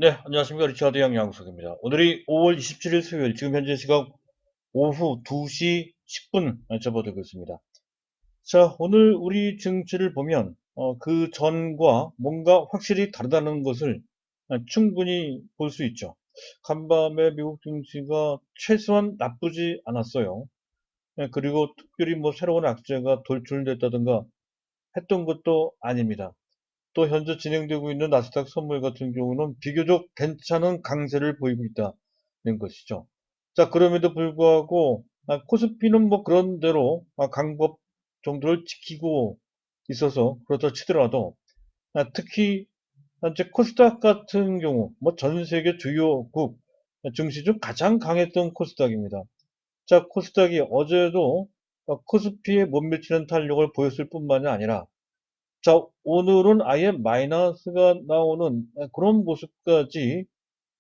네, 안녕하십니까. 리차드 양양석입니다. 오늘이 5월 27일 수요일, 지금 현재 시각 오후 2시 10분 접어들고 있습니다. 자, 오늘 우리 증시를 보면, 그 전과 뭔가 확실히 다르다는 것을 충분히 볼 수 있죠. 간밤에 미국 증시가 최소한 나쁘지 않았어요. 그리고 특별히 뭐 새로운 악재가 돌출됐다든가 했던 것도 아닙니다. 또 현재 진행되고 있는 나스닥 선물 같은 경우는 비교적 괜찮은 강세를 보이고 있다는 것이죠. 자, 그럼에도 불구하고 코스피는 뭐 그런 대로 강법 정도를 지키고 있어서 그렇다 치더라도 특히 현재 코스닥 같은 경우 뭐 전 세계 주요국 증시 중 가장 강했던 코스닥입니다. 자, 코스닥이 어제도 코스피에 못 미치는 탄력을 보였을 뿐만이 아니라 자, 오늘은 아예 마이너스가 나오는 그런 모습까지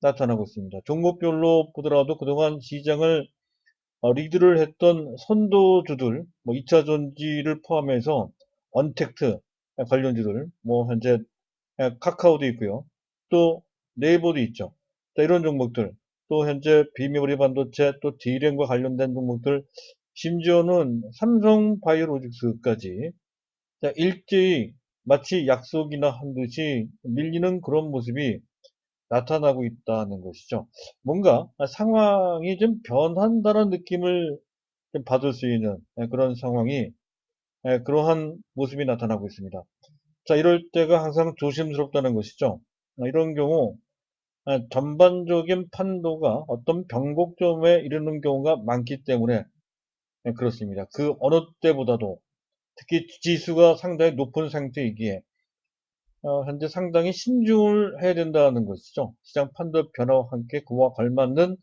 나타나고 있습니다. 종목별로 보더라도 그동안 시장을 리드를 했던 선도주들, 뭐 2차 전지를 포함해서 언택트 관련주들, 뭐 현재 카카오도 있고요. 또 네이버도 있죠. 자, 이런 종목들, 또 현재 비메모리 반도체, 또 D램과 관련된 종목들, 심지어는 삼성바이오로직스까지 자, 일제히 마치 약속이나 한 듯이 밀리는 그런 모습이 나타나고 있다는 것이죠. 뭔가 상황이 좀 변한다는 느낌을 좀 받을 수 있는 그런 상황이 그러한 모습이 나타나고 있습니다. 자, 이럴 때가 항상 조심스럽다는 것이죠. 이런 경우 전반적인 판도가 어떤 변곡점에 이르는 경우가 많기 때문에 그렇습니다. 그 어느 때보다도 특히 지수가 상당히 높은 상태이기에 현재 상당히 신중을 해야 된다는 것이죠. 시장 판도 변화와 함께 그와 걸맞는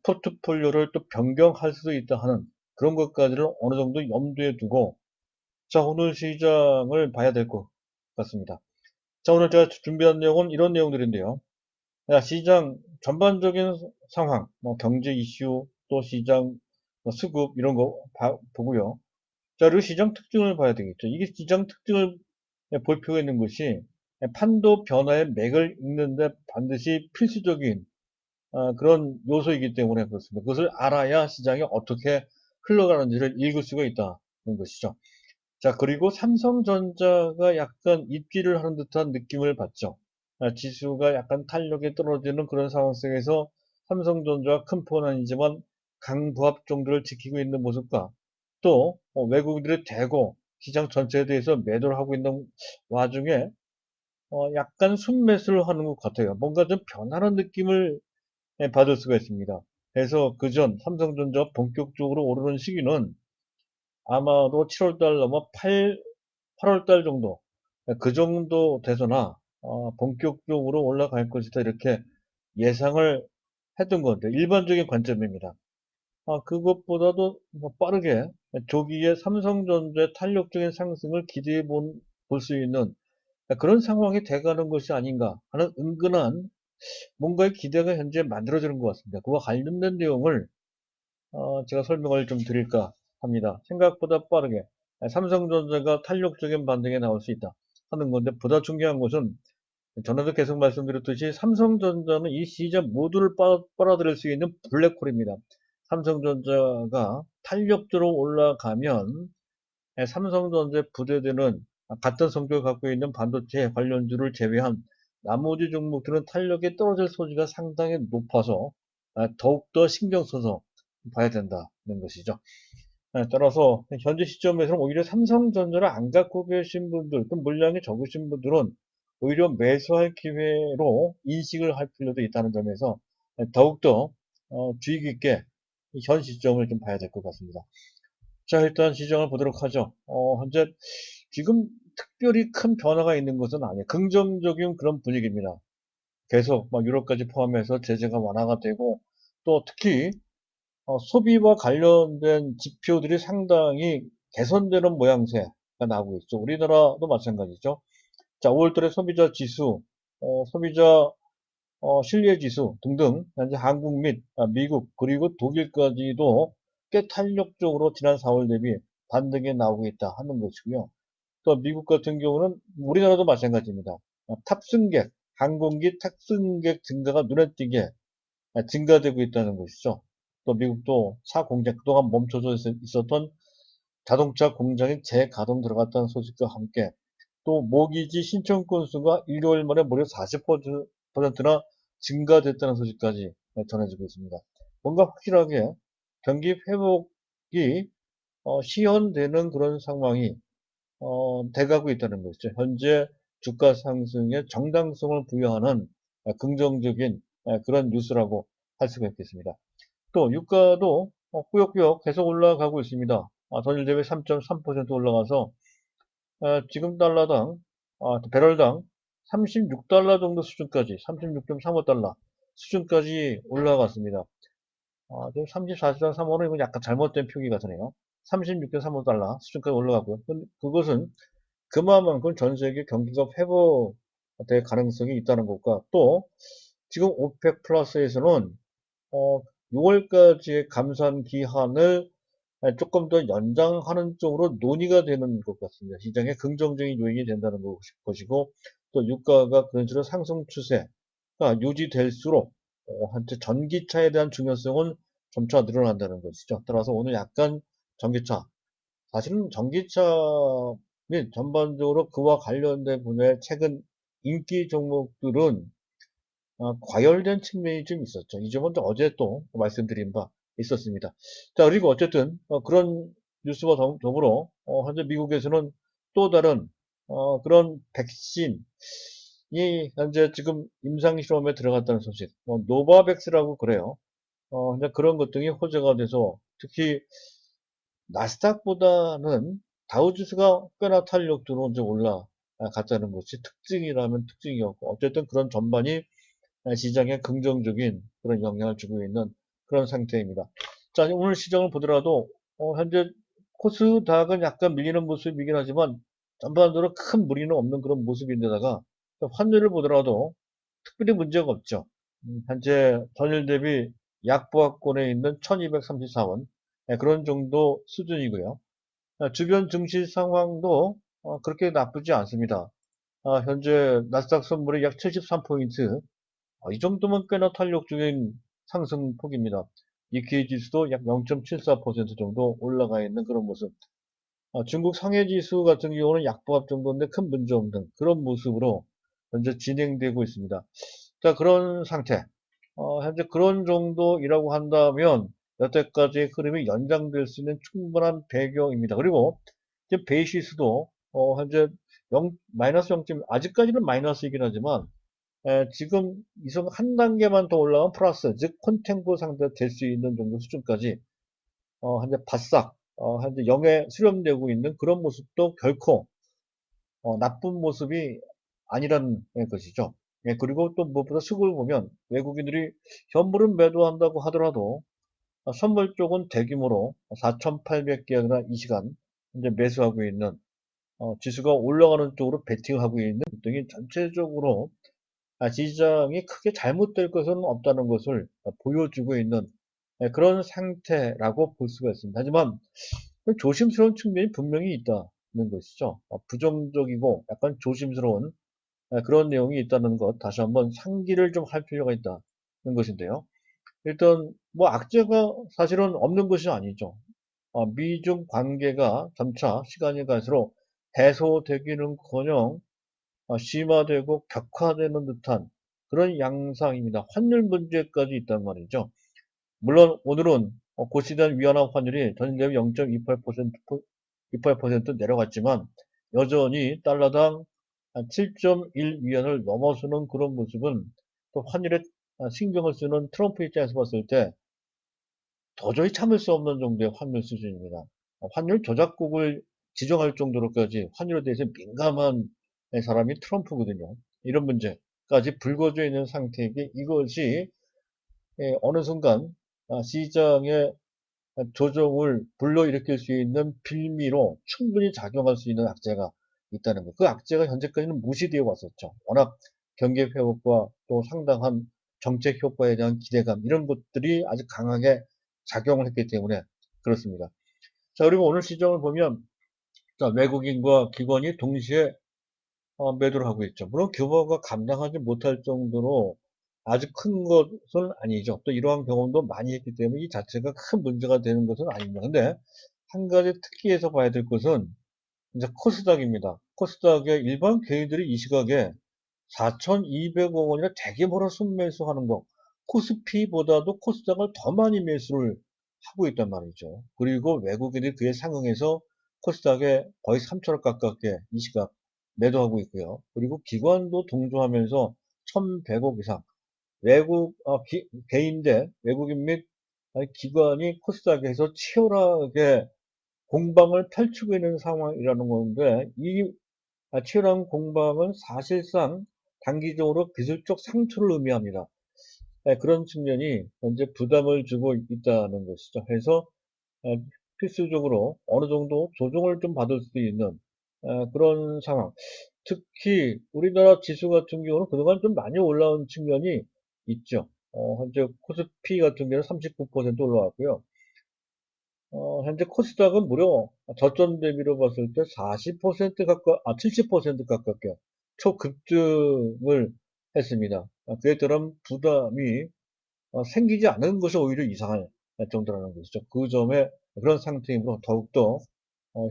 포트폴리오를 또 변경할 수도 있다 하는 그런 것까지를 어느 정도 염두에 두고 자, 오늘 시장을 봐야 될 것 같습니다. 자, 오늘 제가 준비한 내용은 이런 내용들인데요. 자, 시장 전반적인 상황, 뭐 경제 이슈, 또 시장 뭐 수급 이런 거 보고요. 자, 그리고 시장 특징을 봐야 되겠죠. 이게 시장 특징을 볼 필요가 있는 것이 판도 변화의 맥을 읽는데 반드시 필수적인 그런 요소이기 때문에 그렇습니다. 그것을 알아야 시장이 어떻게 흘러가는지를 읽을 수가 있다는 것이죠. 자, 그리고 삼성전자가 약간 입지를 하는 듯한 느낌을 받죠. 지수가 약간 탄력이 떨어지는 그런 상황 속에서 삼성전자가 큰 폭은 아니지만 강부합 정도를 지키고 있는 모습과 또 외국인들이 대거 시장 전체에 대해서 매도를 하고 있는 와중에 약간 순매수를 하는 것 같아요. 뭔가 좀 변하는 느낌을 받을 수가 있습니다. 그래서 그전 삼성전자가 본격적으로 오르는 시기는 아마도 7월달 넘어 8월달 정도, 그 정도 돼서나 본격적으로 올라갈 것이다 이렇게 예상을 했던 건데 일반적인 관점입니다. 그것보다도 뭐 빠르게 조기에 삼성전자의 탄력적인 상승을 볼 수 있는 그런 상황이 돼가는 것이 아닌가 하는 은근한 뭔가의 기대가 현재 만들어지는 것 같습니다. 그와 관련된 내용을 제가 설명을 좀 드릴까 합니다. 생각보다 빠르게 삼성전자가 탄력적인 반등에 나올 수 있다 하는 건데 보다 중요한 것은 전에도 계속 말씀드렸듯이 삼성전자는 이 시장 모두를 빨아들일 수 있는 블랙홀입니다. 삼성전자가 탄력적으로 올라가면 삼성전자에 부대되는 같은 성격을 갖고 있는 반도체 관련주를 제외한 나머지 종목들은 탄력이 떨어질 소지가 상당히 높아서 더욱더 신경 써서 봐야 된다는 것이죠. 따라서 현재 시점에서는 오히려 삼성전자를 안 갖고 계신 분들, 또 물량이 적으신 분들은 오히려 매수할 기회로 인식을 할 필요도 있다는 점에서 더욱더 주의 깊게 현 시점을 좀 봐야 될 것 같습니다. 자, 일단 시장을 보도록 하죠. 현재 지금 특별히 큰 변화가 있는 것은 아니에요. 긍정적인 그런 분위기입니다. 계속 막 유럽까지 포함해서 제재가 완화가 되고 또 특히 소비와 관련된 지표들이 상당히 개선되는 모양새가 나오고 있죠. 우리나라도 마찬가지죠. 자, 5월달에 소비자 지수, 소비자 신뢰 지수 등등 현재 한국 및 미국 그리고 독일까지도 꽤 탄력적으로 지난 4월 대비 반등이 나오고 있다 하는 것이고요. 또 미국 같은 경우는 우리나라도 마찬가지입니다. 탑승객 항공기 탑승객 증가가 눈에 띄게 증가되고 있다는 것이죠. 또 미국도 차 공장, 그동안 멈춰져 있었던 자동차 공장이 재가동 들어갔다는 소식과 함께 또 모기지 신청 건수가 일요일 만에 무려 40%나 증가됐다는 소식까지 전해지고 있습니다. 뭔가 확실하게 경기 회복이 시현되는 그런 상황이 돼가고 있다는 것이죠. 현재 주가 상승에 정당성을 부여하는 긍정적인 그런 뉴스라고 할 수가 있겠습니다. 또 유가도 꾸역꾸역 계속 올라가고 있습니다. 전일 대비 3.3% 올라가서 지금 달러당 배럴당 36달러 정도 수준까지 36.35달러 수준까지 올라갔습니다. 지금 34.35는 이건 약간 잘못된 표기 같으네요. 36.35달러 수준까지 올라가고요. 그것은 그만큼 전 세계 경기가 회복될 가능성이 있다는 것과 또 지금 오펙 플러스에서는 6월까지의 감산 기한을 조금 더 연장하는 쪽으로 논의가 되는 것 같습니다. 시장에 긍정적인 요인이 된다는 것이고 또 유가가 그런 식으로 상승 추세가 유지될수록 한때 전기차에 대한 중요성은 점차 늘어난다는 것이죠. 따라서 오늘 약간 전기차, 사실은 전기차 및 전반적으로 그와 관련된 분야의 최근 인기 종목들은 과열된 측면이 좀 있었죠. 이 점은 어제 또 말씀드린 바 있었습니다. 자, 그리고 어쨌든 그런 뉴스와 더불어 현재 미국에서는 또 다른 그런 백신이 현재 지금 임상실험에 들어갔다는 소식, 노바백스라고 그래요. 현재 그런 것 등이 호재가 돼서 특히 나스닥보다는 다우지수가 꽤나 탄력적으로 이제 올라갔다는 것이 특징이라면 특징이었고 어쨌든 그런 전반이 시장에 긍정적인 그런 영향을 주고 있는 그런 상태입니다. 자, 오늘 시장을 보더라도 현재 코스닥은 약간 밀리는 모습이긴 하지만 전반적으로 큰 무리는 없는 그런 모습인데다가 환율을 보더라도 특별히 문제가 없죠. 현재 전일 대비 약보합권에 있는 1234원 그런 정도 수준이고요. 주변 증시 상황도 그렇게 나쁘지 않습니다. 현재 나스닥 선물이 약 73포인트, 이 정도면 꽤나 탄력적인 상승폭입니다. 니케이 지수도 약 0.74% 정도 올라가 있는 그런 모습. 중국 상해 지수 같은 경우는 약보합 정도인데 큰 문제 없는 그런 모습으로 현재 진행되고 있습니다. 자, 그런 상태. 현재 그런 정도이라고 한다면 여태까지의 흐름이 연장될 수 있는 충분한 배경입니다. 그리고 이제 베이시스도 현재 마이너스 0. 아직까지는 마이너스이긴 하지만 지금 이성 한 단계만 더 올라가면 플러스, 즉 콘탱고 상태 될 수 있는 정도 수준까지 현재 바싹 현재 0에 수렴되고 있는 그런 모습도 결코 나쁜 모습이 아니라는 것이죠. 예, 그리고 또 무엇보다 수급을 보면 외국인들이 현물은 매도한다고 하더라도 선물 쪽은 대규모로 4,800개나 이 시간 이제 매수하고 있는 지수가 올라가는 쪽으로 베팅하고 있는 등이 전체적으로 시장이 크게 잘못될 것은 없다는 것을 보여주고 있는 그런 상태라고 볼 수가 있습니다. 하지만 조심스러운 측면이 분명히 있다는 것이죠. 부정적이고 약간 조심스러운 그런 내용이 있다는 것 다시 한번 상기를 좀 할 필요가 있다는 것인데요. 일단 뭐 악재가 사실은 없는 것이 아니죠. 미중 관계가 점차 시간이 갈수록 해소되기는커녕 심화되고 격화되는 듯한 그런 양상입니다. 환율 문제까지 있단 말이죠. 물론 오늘은 고시된 위안화 환율이 전일 대비 0.28% 내려갔지만 여전히 달러당 7.1위안을 넘어서는 그런 모습은 또 환율에 신경을 쓰는 트럼프 입장에서 봤을 때 도저히 참을 수 없는 정도의 환율 수준입니다. 환율 조작국을 지정할 정도로까지 환율에 대해서 민감한 사람이 트럼프거든요. 이런 문제까지 불거져 있는 상태이기 이것이 어느 순간 시장의 조정을 불러일으킬 수 있는 빌미로 충분히 작용할 수 있는 악재가 있다는 것. 그 악재가 현재까지는 무시되어 왔었죠. 워낙 경기 회복과 또 상당한 정책 효과에 대한 기대감 이런 것들이 아주 강하게 작용을 했기 때문에 그렇습니다. 자, 그리고 오늘 시장을 보면 자, 외국인과 기관이 동시에 매도를 하고 있죠. 물론 규모가 감당하지 못할 정도로 아주 큰 것은 아니죠. 또 이러한 경험도 많이 했기 때문에 이 자체가 큰 문제가 되는 것은 아닙니다. 근데 한 가지 특기에서 봐야 될 것은 이제 코스닥입니다. 코스닥에 일반 개인들이 이 시각에 4,200억 원이나 되게 벌어 순매수하는 거, 코스피보다도 코스닥을 더 많이 매수를 하고 있단 말이죠. 그리고 외국인이 그에 상응해서 코스닥에 거의 3천억 가깝게 이 시각 매도하고 있고요. 그리고 기관도 동조하면서 1,100억 이상 개인 대 외국인 및 기관이 코스닥에서 치열하게 공방을 펼치고 있는 상황이라는 건데 이 치열한 공방은 사실상 단기적으로 기술적 상투를 의미합니다. 그런 측면이 현재 부담을 주고 있다는 것이죠. 그래서 필수적으로 어느 정도 조정을 좀 받을 수 있는 그런 상황. 특히 우리나라 지수 같은 경우는 그동안 좀 많이 올라온 측면이 있죠. 현재 코스피 같은 경우는 39% 올라왔고요. 현재 코스닥은 무려 저점 대비로 봤을 때 40% 가까, 70% 가깝게 초급등을 했습니다. 그에 따른 부담이 생기지 않은 것이 오히려 이상할 정도라는 것이죠. 그 점에 그런 상태이므로 더욱더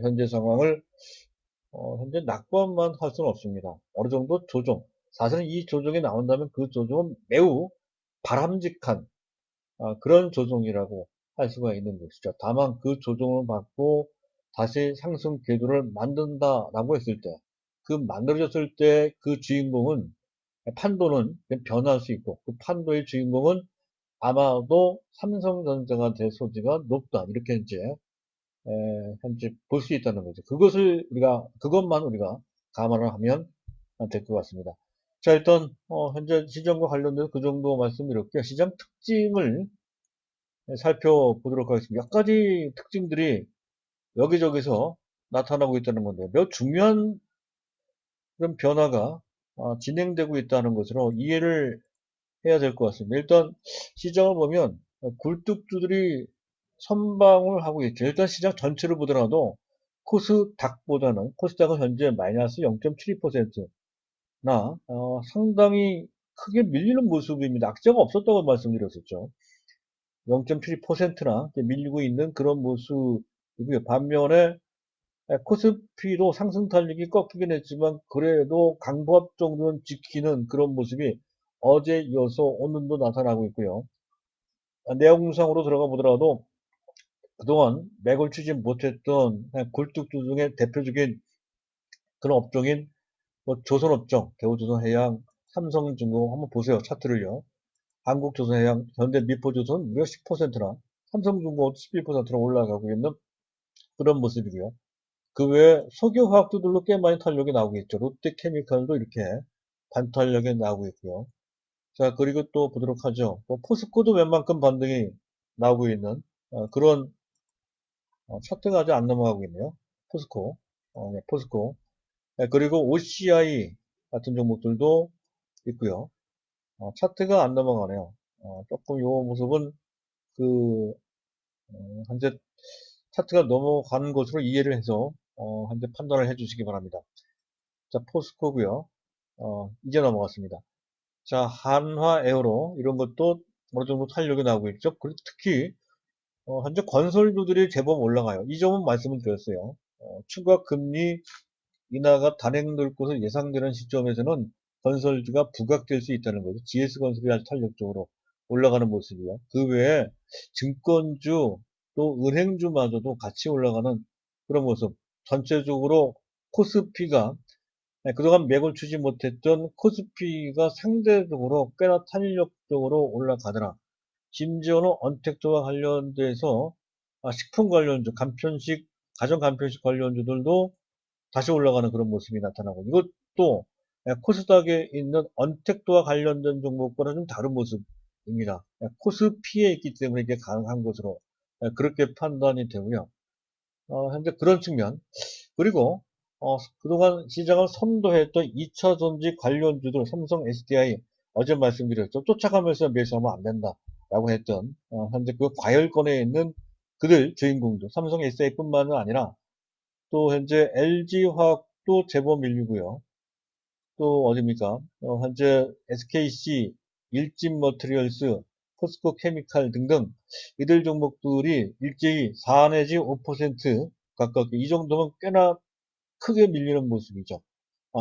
현재 상황을 현재 낙관만 할 수는 없습니다. 어느 정도 조정. 사실은 이 조정이 나온다면 그 조정은 매우 바람직한 그런 조정이라고 할 수가 있는 것이죠. 다만 그 조정을 받고 다시 상승 궤도를 만든다라고 했을 때, 그 만들어졌을 때 그 주인공은 판도는 변할 수 있고 그 판도의 주인공은 아마도 삼성전자가 될 소지가 높다. 이렇게 이제 현재 볼 수 있다는 거죠. 그것만 우리가 감안을 하면 될 것 같습니다. 자, 일단 현재 시장과 관련돼서 그 정도 말씀드렸고요. 시장 특징을 살펴보도록 하겠습니다. 몇 가지 특징들이 여기저기서 나타나고 있다는 건데, 몇 중요한 그런 변화가 진행되고 있다는 것으로 이해를 해야 될 것 같습니다. 일단 시장을 보면 굴뚝주들이 선방을 하고 있죠. 일단 시장 전체를 보더라도 코스닥은 현재 마이너스 0.72%나 상당히 크게 밀리는 모습입니다. 악재가 없었다고 말씀드렸었죠. 0.72%나 밀리고 있는 그런 모습이고요. 반면에 코스피도 상승 탄력이 꺾이긴 했지만 그래도 강보합 정도는 지키는 그런 모습이 어제 이어서 오늘도 나타나고 있고요. 내용상으로 들어가 보더라도 그동안 맥을 추지 못했던 굴뚝주 중에 대표적인 그런 업종인 뭐 조선업종, 대우조선해양, 삼성중공 한번 보세요. 차트를요. 한국조선해양, 현대미포조선 무려 10%나 삼성중공 11%나 올라가고 있는 그런 모습이고요. 그 외에 석유화학주들로 꽤 많이 탄력이 나오고 있죠. 롯데케미칼도 이렇게 반탄력이 나오고 있고요. 자, 그리고 또 보도록 하죠. 뭐 포스코도 웬만큼 반등이 나오고 있는 그런 차트가 아직 안 넘어가고 있네요. 포스코, 네, 포스코. 네, 그리고 OCI 같은 종목들도 있고요. 차트가 안 넘어가네요. 조금 요 모습은 그 현재 차트가 넘어가는 것으로 이해를 해서 현재 판단을 해주시기 바랍니다. 자, 포스코고요. 이제 넘어갔습니다. 자, 한화, 에어로 이런 것도 어느 정도 탄력이 나오고 있죠. 그리고 특히 현재 건설주들이 제법 올라가요. 이 점은 말씀을 드렸어요. 추가 금리 인하가 단행될 것으로 예상되는 시점에서는 건설주가 부각될 수 있다는 거죠. GS건설이 아주 탄력적으로 올라가는 모습이요. 그 외에 증권주 또 은행주마저도 같이 올라가는 그런 모습. 전체적으로 코스피가 그동안 맥을 추지 못했던 코스피가 상대적으로 꽤나 탄력적으로 올라가더라. 심지어는 언택트와 관련돼서 식품 관련주, 가정 간편식 관련주들도 다시 올라가는 그런 모습이 나타나고 이것도 코스닥에 있는 언택트와 관련된 종목과는 좀 다른 모습입니다. 코스피에 있기 때문에 이게 가능한 것으로 그렇게 판단이 되고요. 현재 그런 측면 그리고 그동안 시장을 선도했던 2차 전지 관련주들 삼성 SDI 어제 말씀드렸죠. 쫓아가면서 매수하면 안 된다라고 했던 현재 그 과열권에 있는 그들 주인공들 삼성 SDI뿐만은 아니라 또 현재 LG화학도 제법 밀리고요. 또 어딥니까? 현재 SKC, 일진머티리얼스, 포스코 케미칼 등등 이들 종목들이 일제히 4 내지 5% 가깝게 이 정도면 꽤나 크게 밀리는 모습이죠.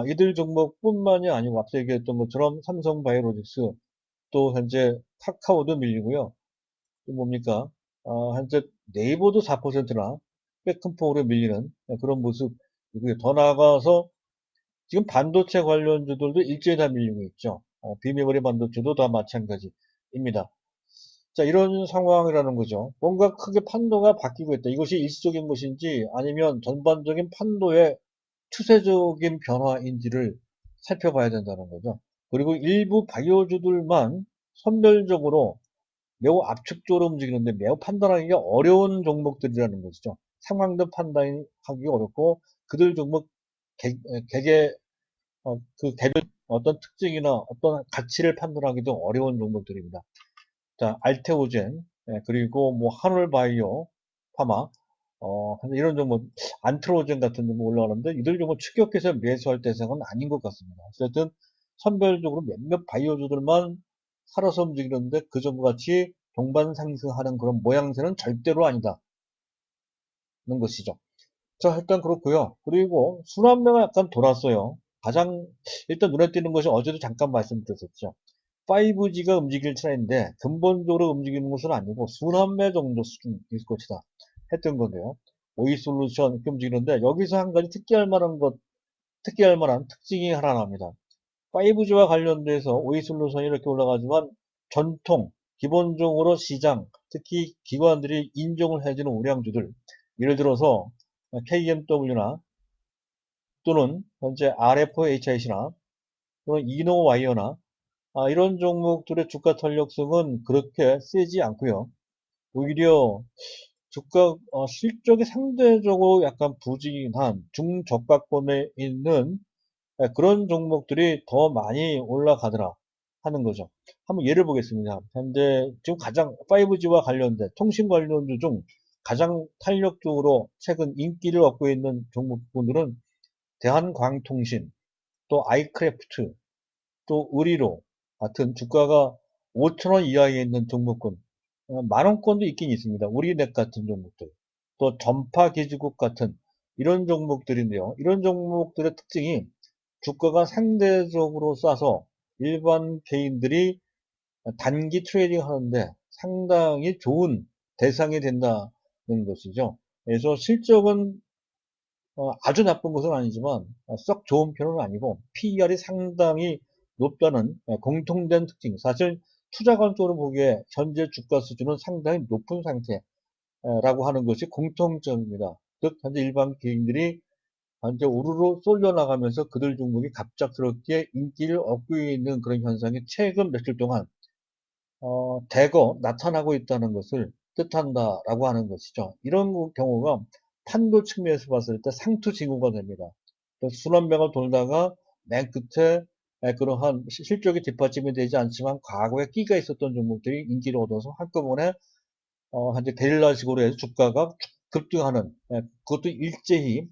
이들 종목뿐만이 아니고 앞서 얘기했던 것처럼 삼성바이오로직스 또 현재 카카오도 밀리고요. 또 뭡니까? 현재 네이버도 4%나 꽤 큰 폭으로 밀리는 그런 모습이고요. 더 나아가서 지금 반도체 관련주들도 일제히 다 밀리고 있죠. 비메모리 반도체도 다 마찬가지입니다. 자, 이런 상황이라는 거죠. 뭔가 크게 판도가 바뀌고 있다. 이것이 일시적인 것인지 아니면 전반적인 판도의 추세적인 변화인지를 살펴봐야 된다는 거죠. 그리고 일부 바이오주들만 선별적으로 매우 압축적으로 움직이는데 매우 판단하기가 어려운 종목들이라는 것이죠. 상황도 판단하기 어렵고 그들 종목 개개 그 개별 어떤 특징이나 어떤 가치를 판단하기도 어려운 종목들입니다. 자, 알테오젠, 그리고 뭐 한올바이오, 파마, 이런 종목, 안트로젠 같은 종목 올라가는데 이들 종목 추격해서 매수할 대상은 아닌 것 같습니다. 어쨌든 선별적으로 몇몇 바이오주들만 살아서 움직이는데 그 전과 같이 동반 상승하는 그런 모양새는 절대로 아니다는 것이죠. 자, 일단 그렇고요. 그리고 순환매가 약간 돌았어요. 가장 일단 눈에 띄는 것이 어제도 잠깐 말씀드렸었죠. 5G가 움직일 차례인데 근본적으로 움직이는 것은 아니고 순환매 정도 수준일 것이다 했던 건데요. 오이솔루션 이렇게 움직이는데 여기서 한 가지 특기할 만한 특징이 하나 납니다. 5G와 관련돼서 오이솔루션이 이렇게 올라가지만 전통 기본적으로 시장 특히 기관들이 인정을 해주는 우량주들 예를 들어서 KMW나 또는 현재 RFHIC나 또는 이노와이어나 이런 종목들의 주가 탄력성은 그렇게 세지 않고요. 오히려 주가 실적이 상대적으로 약간 부진한 중저가권에 있는 그런 종목들이 더 많이 올라가더라 하는 거죠. 한번 예를 보겠습니다. 현재 지금 가장 5G와 관련된 통신 관련주 중 가장 탄력적으로 최근 인기를 얻고 있는 종목군들은 대한광통신, 또 아이크래프트, 또 의리로 같은 주가가 5천원 이하에 있는 종목군, 만원권도 있긴 있습니다. 우리넷 같은 종목들, 또 전파기지국 같은 이런 종목들인데요. 이런 종목들의 특징이 주가가 상대적으로 싸서 일반 개인들이 단기 트레이딩 하는데 상당히 좋은 대상이 된다는 것이죠. 그래서 실적은 아주 나쁜 것은 아니지만 썩 좋은 편은 아니고 PER이 상당히 높다는 공통된 특징. 사실 투자관 쪽으로 보기에 현재 주가 수준은 상당히 높은 상태라고 하는 것이 공통점입니다. 즉 현재 일반 개인들이 현재 우르르 쏠려 나가면서 그들 종목이 갑작스럽게 인기를 얻고 있는 그런 현상이 최근 며칠 동안 대거 나타나고 있다는 것을 뜻한다라고 하는 것이죠. 이런 경우가 판도 측면에서 봤을 때 상투징후가 됩니다. 순환매가 돌다가 맨 끝에 그러한 실적이 뒷받침이 되지 않지만 과거에 끼가 있었던 종목들이 인기를 얻어서 한꺼번에 현재 게릴라식으로 해서 주가가 급등하는 그것도 일제히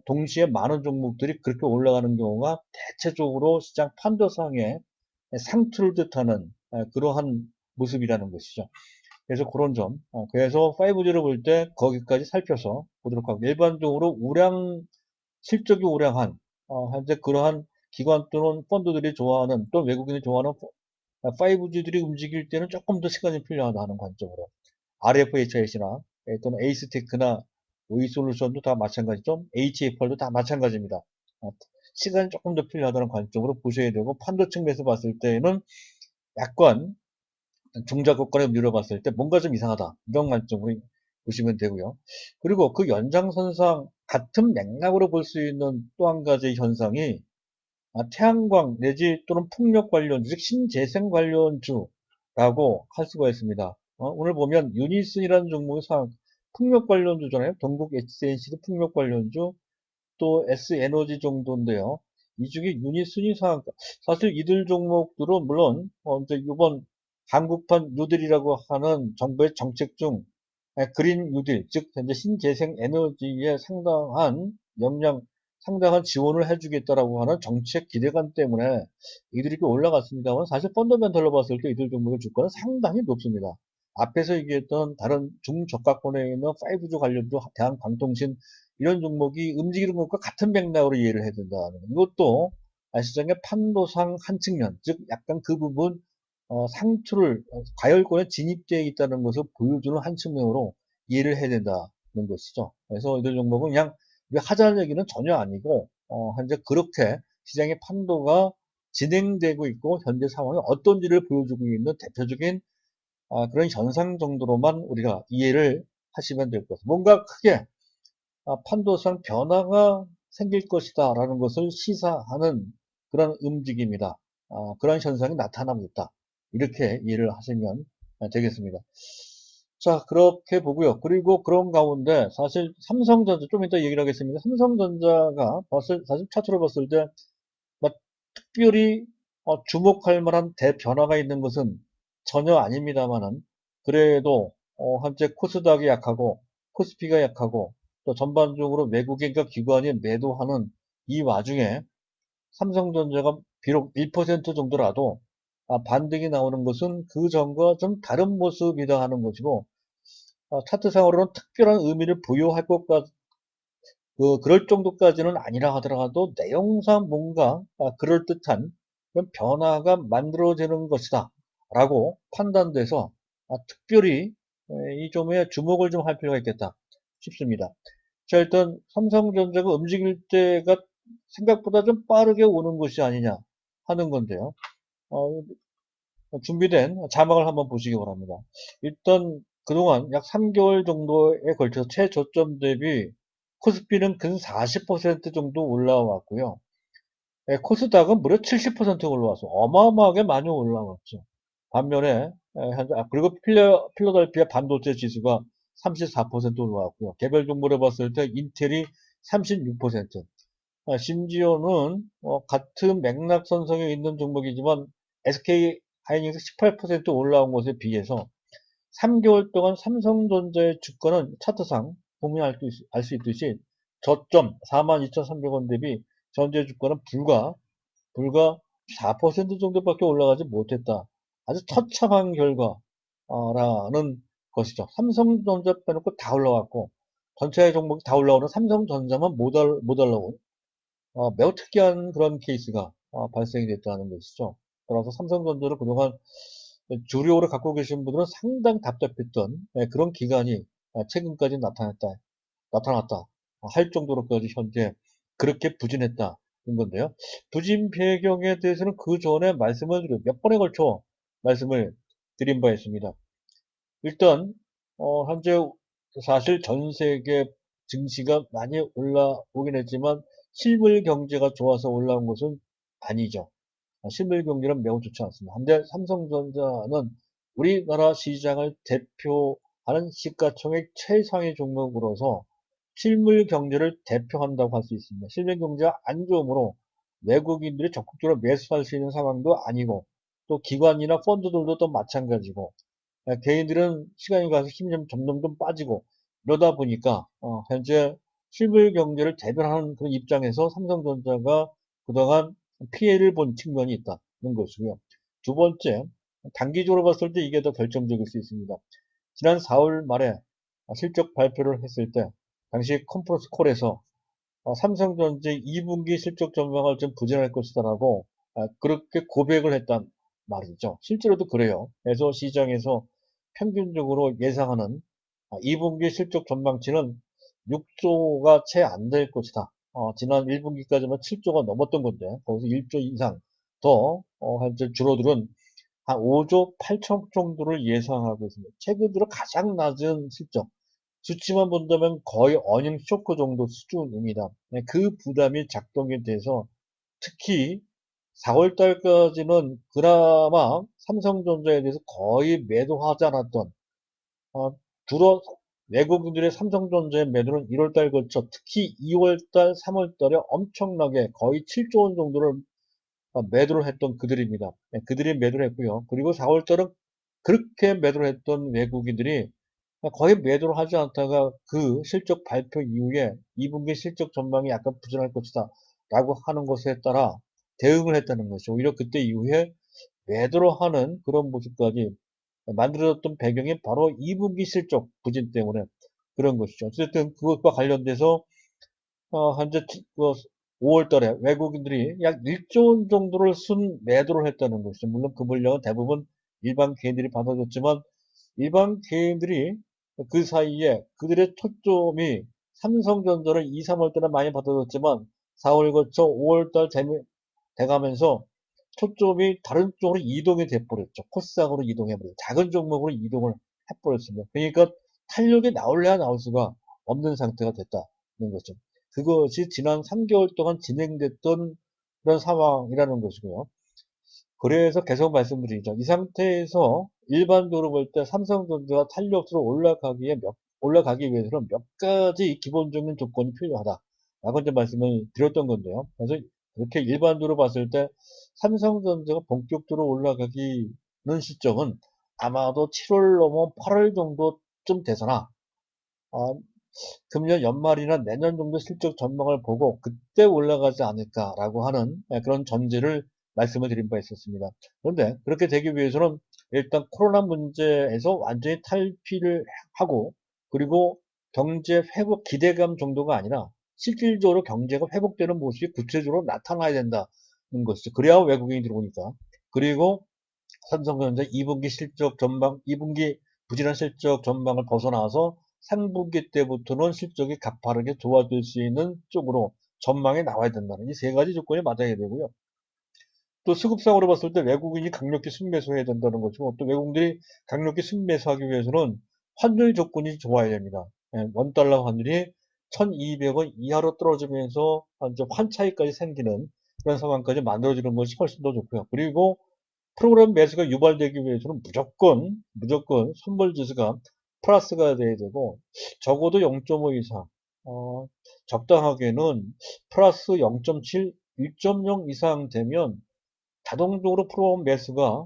동시에 많은 종목들이 그렇게 올라가는 경우가 대체적으로 시장 판도상의 상투를 뜻하는 그러한 모습이라는 것이죠. 그래서 그런 점, 그래서 5G를 볼 때 거기까지 살펴서 보도록 하고 일반적으로 실적이 우량한 현재 그러한 기관 또는 펀드들이 좋아하는 또 외국인이 좋아하는 5G들이 움직일 때는 조금 더 시간이 필요하다 하는 관점으로 RFHIC나 또는 에이스테크나 V솔루션도 다 마찬가지죠. HFR도 다 마찬가지입니다. 시간이 조금 더 필요하다는 관점으로 보셔야 되고 판도 측면에서 봤을 때는 약간 중저가권에 밀어봤을 때 뭔가 좀 이상하다 이런 관점으로 보시면 되고요. 그리고 그 연장선상 같은 맥락으로 볼 수 있는 또 한 가지 현상이 태양광 내지 또는 풍력 관련주, 즉 신재생 관련주라고 할 수가 있습니다. 오늘 보면 유니슨이라는 종목이 풍력 관련주잖아요. 동국 HCNC도 풍력 관련주, 또 S에너지 정도인데요. 이 중에 유니슨이 상한가. 사실 이들 종목들은 물론 이제 이번 한국판 뉴딜이라고 하는 정부의 정책 중 그린 뉴딜, 즉 현재 신재생 에너지에 상당한 상당한 지원을 해주겠다라고 하는 정책 기대감 때문에 이들이 이렇게 올라갔습니다만 사실 펀더멘털로 봤을 때 이들 종목의 주가는 상당히 높습니다. 앞에서 얘기했던 다른 중저가권에 있는 5G 관련주, 대한방통신 이런 종목이 움직이는 것과 같은 맥락으로 이해를 해야 된다는 이것도 시장의 판도상 한 측면, 즉 약간 그 부분 상투를 과열권에 진입되어 있다는 것을 보여주는 한 측면으로 이해를 해야 된다는 것이죠. 그래서 이들 종목은 그냥 하자는 얘기는 전혀 아니고 현재 그렇게 시장의 판도가 진행되고 있고 현재 상황이 어떤지를 보여주고 있는 대표적인 그런 현상 정도로만 우리가 이해를 하시면 될 것 같습니다. 뭔가 크게 판도상 변화가 생길 것이다 라는 것을 시사하는 그런 움직임이다. 그런 현상이 나타나고 있다. 이렇게 이해를 하시면 되겠습니다. 자, 그렇게 보고요. 그리고 그런 가운데 사실 삼성전자, 좀 이따 얘기를 하겠습니다. 삼성전자가 사실 차트로 봤을 때 특별히 주목할 만한 대변화가 있는 것은 전혀 아닙니다만은 그래도 현재 코스닥이 약하고 코스피가 약하고 또 전반적으로 외국인과 기관이 매도하는 이 와중에 삼성전자가 비록 1% 정도라도 반등이 나오는 것은 그 전과 좀 다른 모습이다 하는 것이고 차트상으로는 특별한 의미를 부여할 것 그럴 정도까지는 아니라 하더라도 내용상 뭔가 그럴듯한 그런 변화가 만들어지는 것이다 라고 판단돼서 특별히 이 점에 주목을 좀 할 필요가 있겠다 싶습니다. 자, 일단 삼성전자가 움직일 때가 생각보다 좀 빠르게 오는 것이 아니냐 하는 건데요. 준비된 자막을 한번 보시기 바랍니다. 일단 그동안 약 3개월 정도에 걸쳐서 최저점 대비 코스피는 근 40% 정도 올라왔고요. 코스닥은 무려 70% 올라와서 어마어마하게 많이 올라왔죠. 반면에 그리고 필라델피아 반도체 지수가 34% 올라왔고요. 개별 종목을 봤을 때 인텔이 36%, 심지어는 같은 맥락선상에 있는 종목이지만 SK 하이닉스 18% 올라온 것에 비해서 3개월 동안 삼성전자의 주가는 차트상 보면 알 수 있듯이 저점 42,300원 대비 전체 주가는 불과 4% 정도밖에 올라가지 못했다. 아주 처참한 결과라는 것이죠. 삼성전자 빼놓고 다 올라왔고 전체 종목이 다 올라오는 삼성전자만 못 올라온 매우 특이한 그런 케이스가 발생이 됐다는 것이죠. 따라서 삼성전자를 그동안 주력으로 갖고 계신 분들은 상당히 답답했던 그런 기간이 최근까지 나타났다 할 정도로까지 현재 그렇게 부진했다는 건데요. 부진 배경에 대해서는 그 전에 몇 번에 걸쳐 말씀을 드린 바 있습니다. 일단 현재 사실 전 세계 증시가 많이 올라오긴 했지만 실물 경제가 좋아서 올라온 것은 아니죠. 실물 경제는 매우 좋지 않습니다. 한데 삼성전자는 우리나라 시장을 대표하는 시가총액 최상위 종목으로서 실물 경제를 대표한다고 할 수 있습니다. 실물 경제가 안 좋으므로 외국인들이 적극적으로 매수할 수 있는 상황도 아니고 또 기관이나 펀드들도 또 마찬가지고 개인들은 시간이 가서 힘이 점점 좀 빠지고 이러다 보니까 현재 실물 경제를 대변하는 그런 입장에서 삼성전자가 그동안 피해를 본 측면이 있다는 것이고요. 두 번째, 단기적으로 봤을 때 이게 더 결정적일 수 있습니다. 지난 4월 말에 실적 발표를 했을 때 당시 컨퍼런스 콜에서 삼성전자 2분기 실적 전망을 좀 부진할 것이다라고 그렇게 고백을 했단 말이죠. 실제로도 그래요. 그래서 시장에서 평균적으로 예상하는 2분기 실적 전망치는 6조가 채 안 될 것이다. 지난 1분기까지만 7조가 넘었던 건데 거기서 1조 이상 더 현재 줄어들은 한 5조 8천 정도를 예상하고 있습니다. 최근 들어 가장 낮은 실적. 수치만 본다면 거의 어닝 쇼크 정도 수준입니다. 그 부담이 작동이 돼서 특히 4월 달까지는 그나마 삼성전자에 대해서 거의 매도하지 않았던 주로 외국인들의 삼성전자의 매도는 1월 달 거쳐 특히 2월 달, 3월 달에 엄청나게 거의 7조 원 정도를 매도를 했던 그들입니다. 그들이 매도를 했고요. 그리고 4월 달은 그렇게 매도를 했던 외국인들이 거의 매도를 하지 않다가 그 실적 발표 이후에 2분기 실적 전망이 약간 부진할 것이다 라고 하는 것에 따라 대응을 했다는 것이죠. 오히려 그때 이후에 매도를 하는 그런 모습까지 만들어졌던 배경이 바로 2분기 실적 부진 때문에 그런 것이죠. 어쨌든 그것과 관련돼서 현재 5월 달에 외국인들이 약 1조 원 정도를 순 매도를 했다는 것이죠. 물론 그 물량은 대부분 일반 개인들이 받아줬지만 일반 개인들이 그 사이에 그들의 초점이 삼성전자를 2, 3월 달에 많이 받아줬지만 4월 거쳐 5월 달 돼가면서 초점이 다른 쪽으로 이동이 돼버렸죠. 코스닥으로 이동해버렸죠. 작은 종목으로 이동을 해버렸습니다. 그러니까 탄력이 나올래야 나올 수가 없는 상태가 됐다는 거죠. 그것이 지난 3개월 동안 진행됐던 그런 상황이라는 것이고요. 그래서 계속 말씀드리죠. 이 상태에서 일반적으로 볼 때 삼성전자가 탄력으로 올라가기 위해서는 몇 가지 기본적인 조건이 필요하다. 라고 이제 말씀을 드렸던 건데요. 그래서 이렇게 일반적으로 봤을 때 삼성전자가 본격적으로 올라가기는 시점은 아마도 7월 넘어 8월 정도쯤 돼서나 어, 금년 연말이나 내년 정도 실적 전망을 보고 그때 올라가지 않을까라고 하는 그런 전제를 말씀을 드린 바 있었습니다. 그런데 그렇게 되기 위해서는 일단 코로나 문제에서 완전히 탈피를 하고 그리고 경제 회복 기대감 정도가 아니라 실질적으로 경제가 회복되는 모습이 구체적으로 나타나야 된다는 것이죠. 그래야 외국인이 들어오니까. 그리고 삼성전자 2분기 실적 전망, 2분기 부진한 실적 전망을 벗어나서 3분기 때부터는 실적이 가파르게 좋아질 수 있는 쪽으로 전망이 나와야 된다는 이 세 가지 조건이 맞아야 되고요. 또 수급상으로 봤을 때 외국인이 강력히 순매수해야 된다는 것이고 또 외국인들이 강력히 순매수하기 위해서는 환율 조건이 좋아야 됩니다. 원달러 환율이 1200원 이하로 떨어지면서 환 차이까지 생기는 그런 상황까지 만들어지는 것이 훨씬 더 좋고요. 그리고 프로그램 매수가 유발되기 위해서는 무조건 선물 지수가 플러스가 돼야 되고, 적어도 0.5 이상, 어, 적당하게는 플러스 0.7, 1.0 이상 되면 자동적으로 프로그램 매수가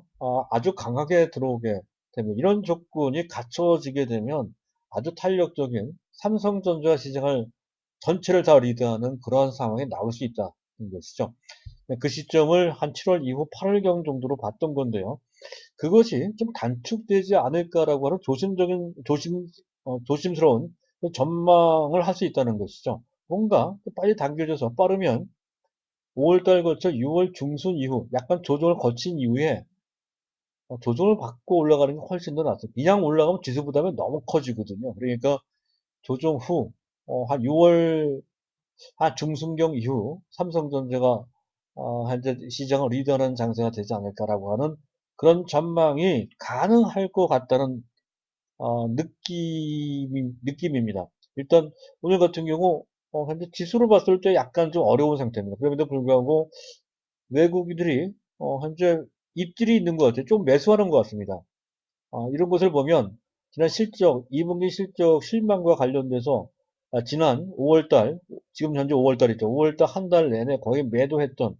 아주 강하게 들어오게 되면, 이런 조건이 갖춰지게 되면 아주 탄력적인 삼성전자 시장을 전체를 다 리드하는 그러한 상황이 나올 수 있다는 것이죠. 그 시점을 한 7월 이후 8월경 정도로 봤던 건데요. 그것이 좀 단축되지 않을까라고 하는 조심스러운 전망을 할 수 있다는 것이죠. 뭔가 빨리 당겨져서 빠르면 5월달 거쳐 6월 중순 이후 약간 조정을 거친 이후에 조정을 받고 올라가는 게 훨씬 더 낫습니다. 그냥 올라가면 지수 부담이 너무 커지거든요. 그러니까 조정 후 한 6월 한 중순경 이후 삼성전자가 현재 시장을 리드하는 장세가 되지 않을까라고 하는 그런 전망이 가능할 것 같다는 느낌입니다. 일단 오늘 같은 경우 현재 지수로 봤을 때 약간 좀 어려운 상태입니다. 그럼에도 불구하고 외국인들이 현재 입질이 있는 것 같아요. 좀 매수하는 것 같습니다. 이런 것을 보면 지난 실적, 2분기 실적 실망과 관련돼서 지난 5월달, 지금 현재 5월달이죠. 5월달 한 달 내내 거의 매도했던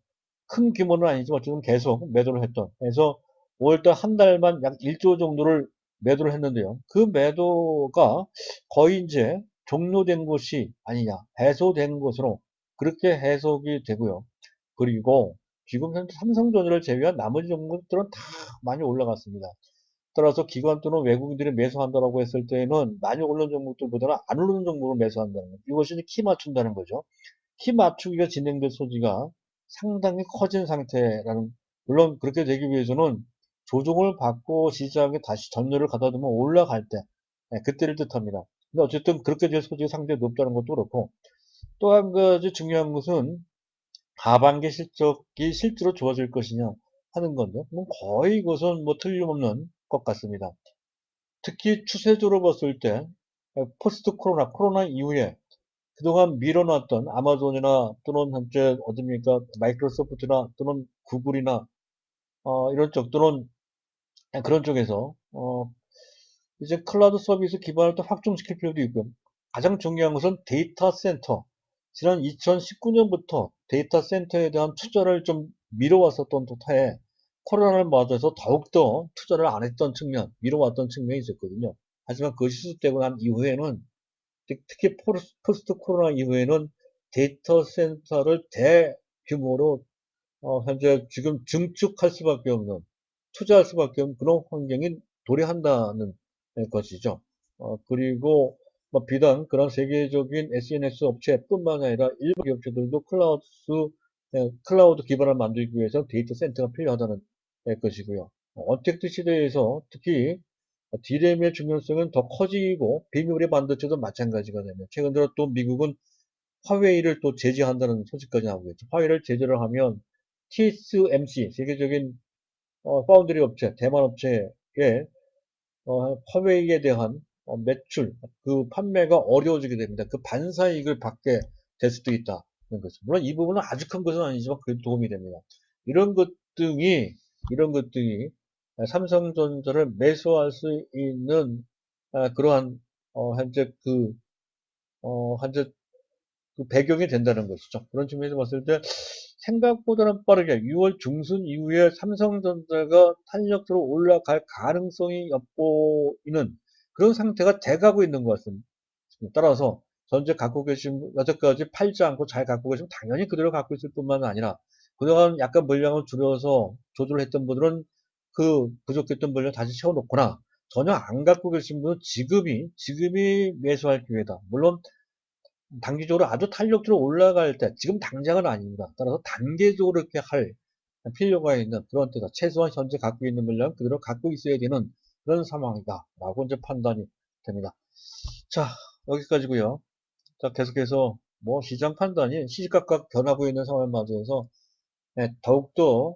큰 규모는 아니지만 어쨌든 계속 매도를 했던 그래서 5월달 한 달만 약 1조 정도를 매도를 했는데요. 그 매도가 거의 이제 종료된 것이 아니냐, 해소된 것으로 그렇게 해석이 되고요. 그리고 지금 현재 삼성전자를 제외한 나머지 종목들은 다 많이 올라갔습니다. 따라서 기관 또는 외국인들이 매수한다라고 했을 때는 많이 오르는 종목들보다는 안 오르는 종목을 매수한다는 거죠. 이것이 키 맞춘다는 거죠. 키 맞추기가 진행될 소지가 상당히 커진 상태라는, 물론 그렇게 되기 위해서는 조정을 받고 시장에 다시 전열을 가다두면 올라갈 때, 그때를 뜻합니다. 근데 어쨌든 그렇게 될 소지가 상당히 높다는 것도 그렇고, 또 한 가지 중요한 것은 하반기 실적이 실제로 좋아질 것이냐 하는 건데, 뭐 거의 이것은 뭐 틀림없는 것 같습니다. 특히 추세적으로 봤을 때, 포스트 코로나 이후에 그동안 밀어놨던 아마존이나 또는 현재 어딥니까 마이크로소프트나 또는 구글이나 이런 쪽 또는 그런 쪽에서 이제 클라우드 서비스 기반을 또 확충시킬 필요도 있고요. 가장 중요한 것은 데이터 센터. 지난 2019년부터 데이터 센터에 대한 투자를 좀 미뤄왔었던 터에 코로나를 맞아서 더욱더 투자를 안 했던 측면, 미뤄왔던 측면이 있었거든요. 하지만 그것이 수습되고 난 이후에는 특히 포스트 코로나 이후에는 데이터 센터를 대규모로 현재 지금 증축할 수밖에 없는, 투자할 수밖에 없는 그런 환경이 도래한다는 것이죠. 그리고 뭐 비단 그런 세계적인 SNS 업체뿐만 아니라 일부 기업체들도 클라우드 기반을 만들기 위해서 데이터 센터가 필요하다는 것이고요. 언택트 시대에서 특히 D램의 중요성은 더 커지고 비밀의 반도체도 마찬가지가 되며 최근 들어 또 미국은 화웨이를 또 제재한다는 소식까지 나오고 있죠. 화웨이를 제재를 하면 TSMC 세계적인 파운드리 업체, 대만 업체의 화웨이에 대한 매출, 그 판매가 어려워지게 됩니다. 그 반사이익을 받게 될 수도 있다는 거죠. 물론 이 부분은 아주 큰 것은 아니지만 그래도 도움이 됩니다. 이런 것 등이 삼성전자를 매수할 수 있는 그러한 현재 현재 그 배경이 된다는 것이죠. 그런 측면에서 봤을 때 생각보다는 빠르게 6월 중순 이후에 삼성전자가 탄력적으로 올라갈 가능성이 엿보이는 그런 상태가 돼가고 있는 것 같습니다. 따라서 현재 갖고 계신 여태까지 팔지 않고 잘 갖고 계시면 당연히 그대로 갖고 있을 뿐만 아니라 그동안 약간 물량을 줄여서 조절을 했던 분들은 그 부족했던 물량 다시 채워놓거나 전혀 안 갖고 계신 분은 지금이 매수할 기회다. 물론 단기적으로 아주 탄력적으로 올라갈 때, 지금 당장은 아닙니다. 따라서 단계적으로 이렇게 할 필요가 있는 그런 때다. 최소한 현재 갖고 있는 물량 그대로 갖고 있어야 되는 그런 상황이다. 라고 이제 판단이 됩니다. 자, 여기까지고요. 자, 계속해서 뭐 시장 판단이 시시각각 변하고 있는 상황을 맞이해서 더욱더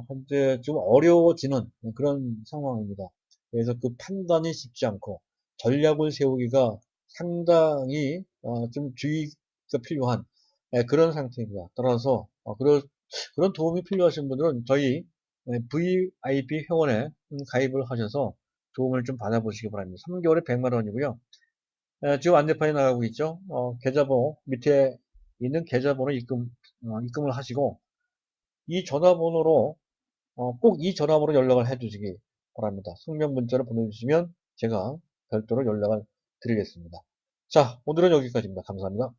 현재 좀 어려워지는 그런 상황입니다. 그래서 그 판단이 쉽지 않고 전략을 세우기가 상당히 좀 주의가 필요한 그런 상태입니다. 따라서 그런 도움이 필요하신 분들은 저희 VIP 회원에 가입을 하셔서 도움을 좀 받아보시기 바랍니다. 3개월에 100만 원이고요. 지금 안내판이 나가고 있죠. 계좌번호 밑에 있는 계좌번호 입금을 하시고 이 전화번호로 꼭 이 전화번호로 연락을 해주시기 바랍니다. 성명 문자를 보내주시면 제가 별도로 연락을 드리겠습니다. 자, 오늘은 여기까지입니다. 감사합니다.